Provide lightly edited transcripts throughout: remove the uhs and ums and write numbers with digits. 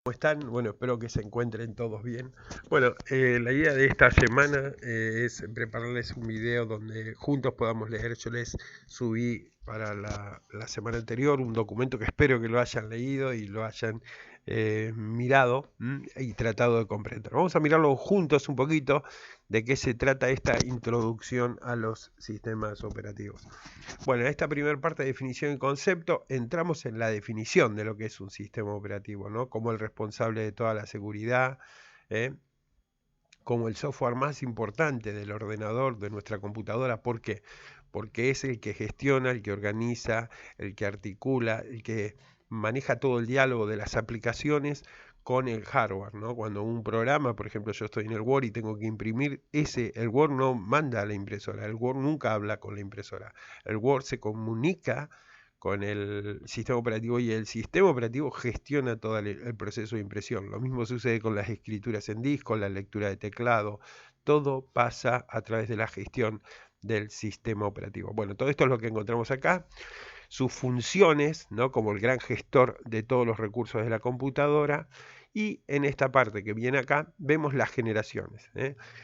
¿Cómo están? Bueno, espero que se encuentren todos bien. Bueno, la idea de esta semana es prepararles un video donde juntos podamos leer. Yo les subí para la semana anterior un documento que espero que lo hayan leído y lo hayan mirado y tratado de comprender. Vamos a mirarlo juntos un poquito de qué se trata esta introducción a los sistemas operativos. Bueno, en esta primera parte de definición y concepto entramos en la definición de lo que es un sistema operativo, ¿no? Como el responsable de toda la seguridad, ¿eh? Como el software más importante del ordenador, de nuestra computadora. ¿Por qué? Porque es el que gestiona, el que organiza, el que articula, el que maneja todo el diálogo de las aplicaciones con el hardware, ¿no? Cuando un programa, por ejemplo, yo estoy en el Word y tengo que imprimir, el Word no manda a la impresora, el Word nunca habla con la impresora, el Word se comunica con el sistema operativo y el sistema operativo gestiona todo el proceso de impresión. Lo mismo sucede con las escrituras en disco, la lectura de teclado, todo pasa a través de la gestión del sistema operativo. Bueno, todo esto es lo que encontramos acá. Sus funciones, ¿no? Como el gran gestor de todos los recursos de la computadora. Y en esta parte que viene acá vemos las generaciones.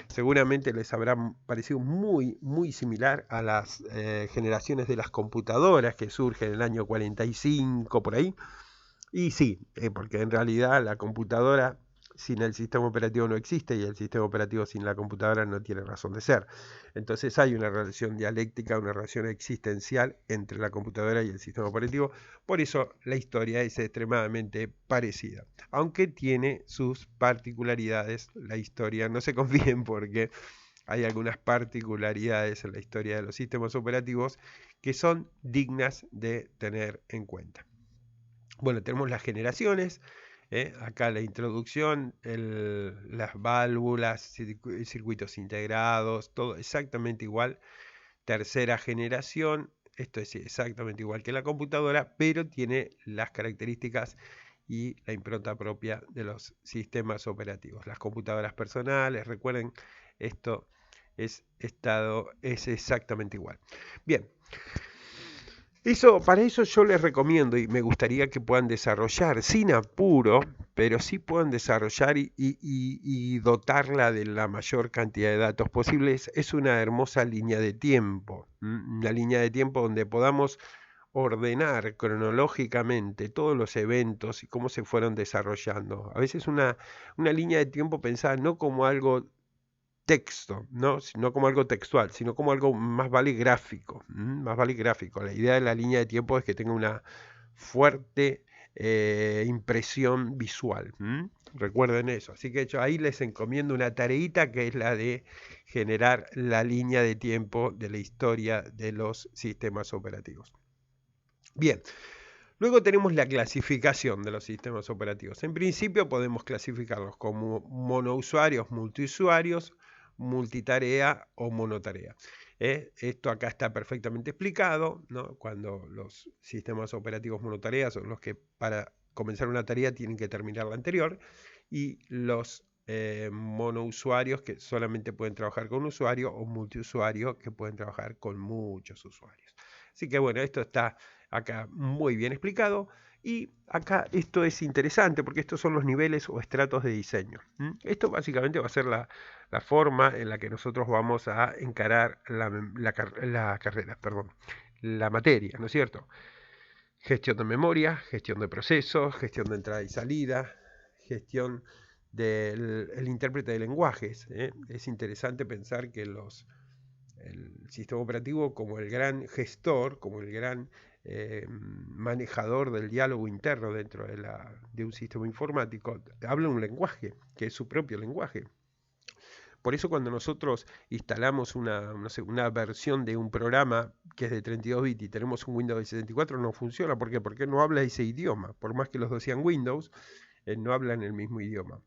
Seguramente les habrá parecido muy similar a las generaciones de las computadoras que surgen en el año 45 por ahí. Y sí, porque en realidad la computadora sin el sistema operativo no existe y el sistema operativo sin la computadora no tiene razón de ser. Entonces hay una relación dialéctica, una relación existencial entre la computadora y el sistema operativo. Por eso la historia es extremadamente parecida. Aunque tiene sus particularidades, la historia, no se confíen porque hay algunas particularidades en la historia de los sistemas operativos que son dignas de tener en cuenta. Bueno, tenemos las generaciones, acá la introducción, las válvulas, circuitos integrados, todo exactamente igual. Tercera generación, esto es exactamente igual que la computadora, pero tiene las características y la impronta propia de los sistemas operativos. Las computadoras personales, recuerden, esto es exactamente igual. Bien. Para eso yo les recomiendo y me gustaría que puedan desarrollar sin apuro, pero sí puedan desarrollar y dotarla de la mayor cantidad de datos posibles. Es una hermosa línea de tiempo, una línea de tiempo donde podamos ordenar cronológicamente todos los eventos y cómo se fueron desarrollando. A veces una línea de tiempo pensada no como algo texto, ¿no? No como algo textual, sino como algo más vale gráfico. Más vale gráfico. La idea de la línea de tiempo es que tenga una fuerte impresión visual. Recuerden eso. Así que yo ahí les encomiendo una tareita que es la de generar la línea de tiempo de la historia de los sistemas operativos. Bien. Luego tenemos la clasificación de los sistemas operativos. En principio podemos clasificarlos como monousuarios, multiusuarios, multitarea o monotarea. Esto acá está perfectamente explicado, ¿no? Cuando los sistemas operativos monotarea son los que para comenzar una tarea tienen que terminar la anterior y los monousuarios que solamente pueden trabajar con un usuario o multiusuarios que pueden trabajar con muchos usuarios. Así que bueno, esto está acá muy bien explicado. Y acá esto es interesante porque estos son los niveles o estratos de diseño. Esto básicamente va a ser la forma en la que nosotros vamos a encarar la carrera, perdón, la materia, ¿no es cierto? Gestión de memoria, gestión de procesos, gestión de entrada y salida, gestión del intérprete de lenguajes. Es interesante pensar que el sistema operativo como el gran gestor, como el gran manejador del diálogo interno dentro de un sistema informático, habla un lenguaje, que es su propio lenguaje. Por eso cuando nosotros instalamos no sé, una versión de un programa que es de 32 bits y tenemos un Windows de 64, no funciona. ¿Por qué? Porque no habla ese idioma. Por más que los dos sean Windows, no hablan el mismo idioma.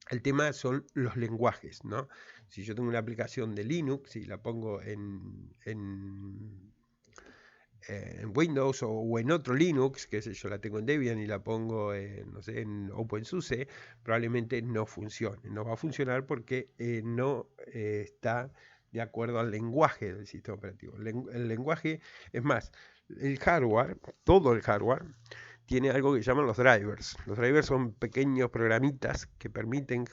El tema son los lenguajes, ¿no? Si yo tengo una aplicación de Linux y la pongo en Windows o en otro Linux, que sé yo, la tengo en Debian y la pongo no sé, en OpenSUSE, probablemente no funcione. No va a funcionar porque no está de acuerdo al lenguaje del sistema operativo. El lenguaje, es más, el hardware, todo el hardware, tiene algo que llaman los drivers. Los drivers son pequeños programitas que permiten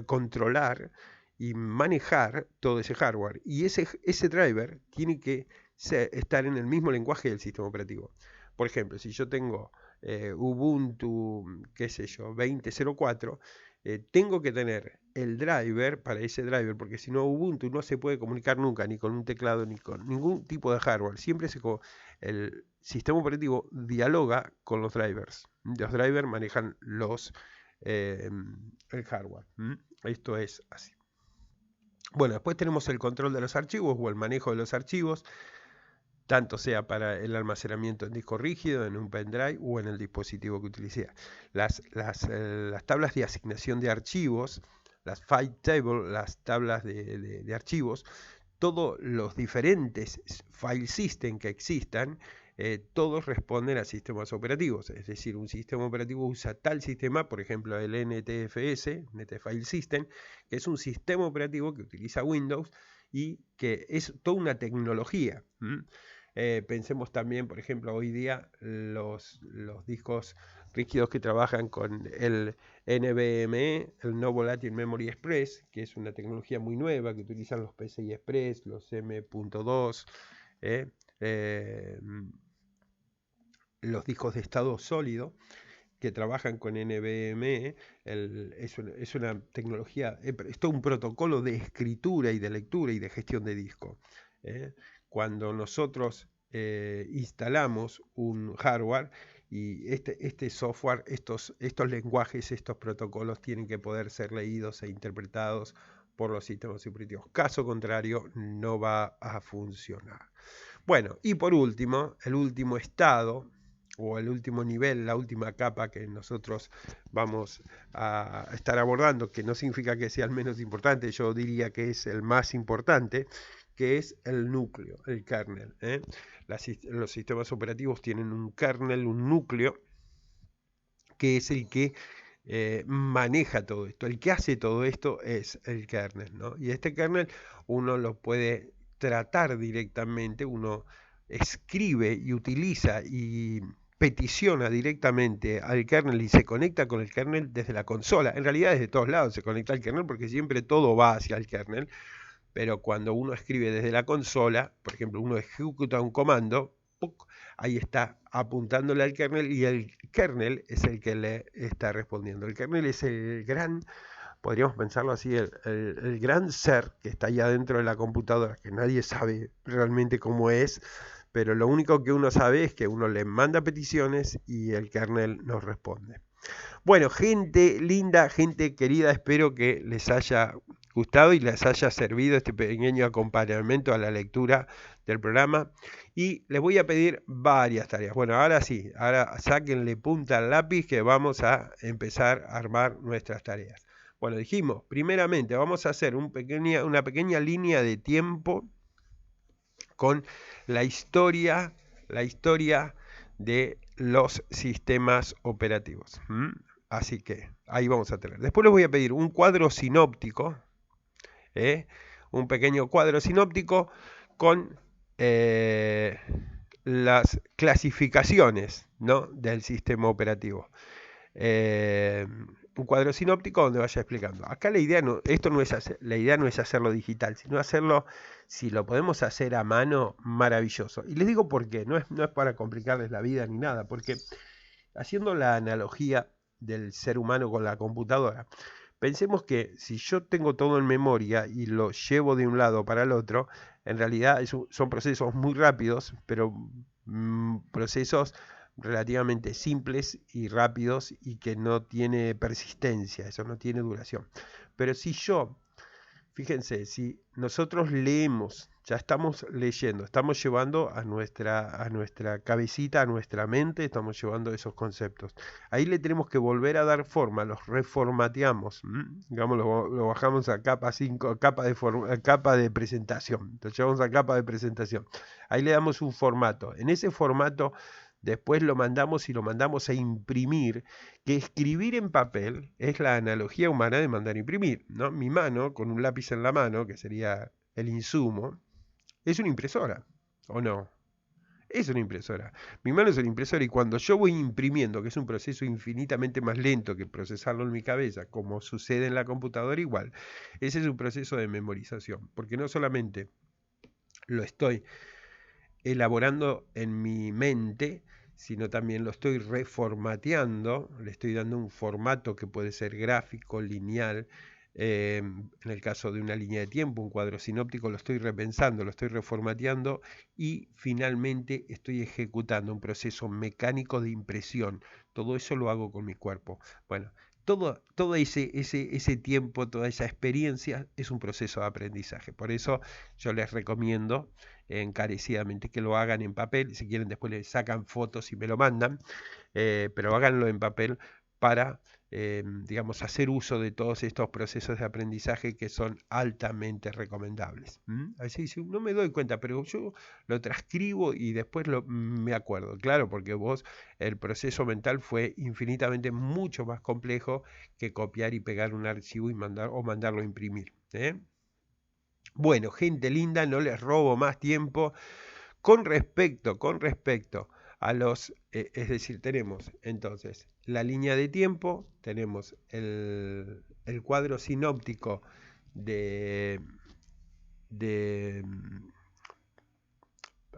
controlar y manejar todo ese hardware. Y ese driver tiene que estar en el mismo lenguaje del sistema operativo. Por ejemplo, si yo tengo Ubuntu, qué sé yo, 20.04, tengo que tener el driver para ese driver, porque si no Ubuntu no se puede comunicar nunca, ni con un teclado, ni con ningún tipo de hardware. Siempre el sistema operativo dialoga con los drivers. Los drivers manejan el hardware. Esto es así. Bueno, después tenemos el control de los archivos o el manejo de los archivos, tanto sea para el almacenamiento en disco rígido, en un pendrive o en el dispositivo que utilice. Las tablas de asignación de archivos, las file tables, las tablas de archivos, todos los diferentes file system que existan, todos responden a sistemas operativos. Es decir, un sistema operativo usa tal sistema, por ejemplo el NTFS, NT File System, que es un sistema operativo que utiliza Windows y que es toda una tecnología. Pensemos también, por ejemplo, hoy día los discos rígidos que trabajan con el NVMe, el No Volatile Memory Express, que es una tecnología muy nueva que utilizan los PCI Express, los M.2, los discos de estado sólido que trabajan con NVMe, es una tecnología, es todo un protocolo de escritura y de lectura y de gestión de disco. Cuando nosotros instalamos un hardware y este software, estos lenguajes, estos protocolos tienen que poder ser leídos e interpretados por los sistemas operativos. Caso contrario, no va a funcionar. Bueno, y por último, el último estado o el último nivel, la última capa que nosotros vamos a estar abordando, que no significa que sea el menos importante, yo diría que es el más importante, que es el núcleo, el kernel. Los sistemas operativos tienen un kernel, un núcleo, que es el que maneja todo esto. El que hace todo esto es el kernel, ¿no? Y este kernel uno lo puede tratar directamente, uno escribe y utiliza y peticiona directamente al kernel y se conecta con el kernel desde la consola. En realidad desde todos lados se conecta al kernel porque siempre todo va hacia el kernel, pero cuando uno escribe desde la consola, por ejemplo, uno ejecuta un comando, ¡puc!, ahí está apuntándole al kernel y el kernel es el que le está respondiendo. El kernel es el gran, podríamos pensarlo así, el gran ser que está allá dentro de la computadora, que nadie sabe realmente cómo es, pero lo único que uno sabe es que uno le manda peticiones y el kernel nos responde. Bueno, gente linda, gente querida, espero que les haya gustado y les haya servido este pequeño acompañamiento a la lectura del programa. Y les voy a pedir varias tareas. Bueno, ahora sí, ahora sáquenle punta al lápiz que vamos a empezar a armar nuestras tareas. Bueno, dijimos, primeramente vamos a hacer una pequeña línea de tiempo con la historia de los sistemas operativos. Así que ahí vamos a tener. Después les voy a pedir un cuadro sinóptico, un pequeño cuadro sinóptico con las clasificaciones, ¿no?, del sistema operativo. Un cuadro sinóptico donde vaya explicando. Acá la idea no es hacerlo digital, sino hacerlo, si lo podemos hacer a mano, maravilloso. Y les digo por qué, no es para complicarles la vida ni nada, porque haciendo la analogía del ser humano con la computadora, pensemos que si yo tengo todo en memoria y lo llevo de un lado para el otro, en realidad son procesos muy rápidos, pero procesos relativamente simples y rápidos y que no tiene persistencia, eso no tiene duración. Pero si fíjense, si nosotros leemos, ya estamos leyendo, estamos llevando a nuestra cabecita, a nuestra mente, estamos llevando esos conceptos. Ahí le tenemos que volver a dar forma, los reformateamos, digamos, lo bajamos a capa 5, capa de presentación, entonces llevamos a capa de presentación. Ahí le damos un formato. En ese formato después lo mandamos a imprimir, que escribir en papel es la analogía humana de mandar a imprimir, ¿no? Mi mano, con un lápiz en la mano, que sería el insumo, es una impresora, ¿o no? Es una impresora. Mi mano es una impresora y cuando yo voy imprimiendo, que es un proceso infinitamente más lento que procesarlo en mi cabeza, como sucede en la computadora igual, ese es un proceso de memorización, porque no solamente lo estoy elaborando en mi mente, sino también lo estoy reformateando, le estoy dando un formato que puede ser gráfico, lineal, en el caso de una línea de tiempo, un cuadro sinóptico, lo estoy repensando, lo estoy reformateando y finalmente estoy ejecutando un proceso mecánico de impresión. Todo eso lo hago con mi cuerpo. Bueno, todo ese tiempo, toda esa experiencia es un proceso de aprendizaje. Por eso yo les recomiendo encarecidamente que lo hagan en papel. Si quieren después le sacan fotos y me lo mandan, pero háganlo en papel para, digamos, hacer uso de todos estos procesos de aprendizaje que son altamente recomendables. Así no me doy cuenta, pero yo lo transcribo y después me acuerdo. Claro, porque vos, el proceso mental fue infinitamente mucho más complejo que copiar y pegar un archivo y mandarlo a imprimir. Bueno, gente linda, no les robo más tiempo. Con respecto a es decir, tenemos entonces la línea de tiempo, tenemos el cuadro sinóptico de, de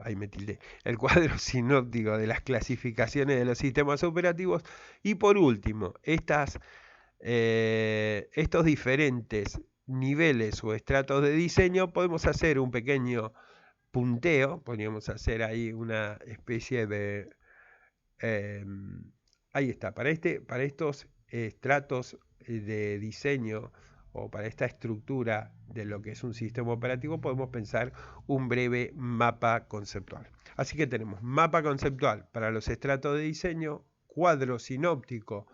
ahí me tildé, el cuadro sinóptico de las clasificaciones de los sistemas operativos y por último, estos diferentes niveles o estratos de diseño, podemos hacer un pequeño punteo, podríamos hacer ahí una especie de... ahí está, para estos estratos de diseño o para esta estructura de lo que es un sistema operativo, podemos pensar un breve mapa conceptual. Así que tenemos mapa conceptual para los estratos de diseño, cuadro sinóptico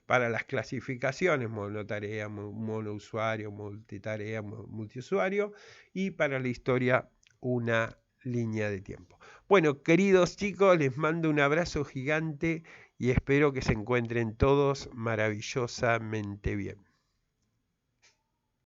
para las clasificaciones, monotarea, monousuario, multitarea, multiusuario, y para la historia una línea de tiempo. Bueno, queridos chicos, les mando un abrazo gigante y espero que se encuentren todos maravillosamente bien.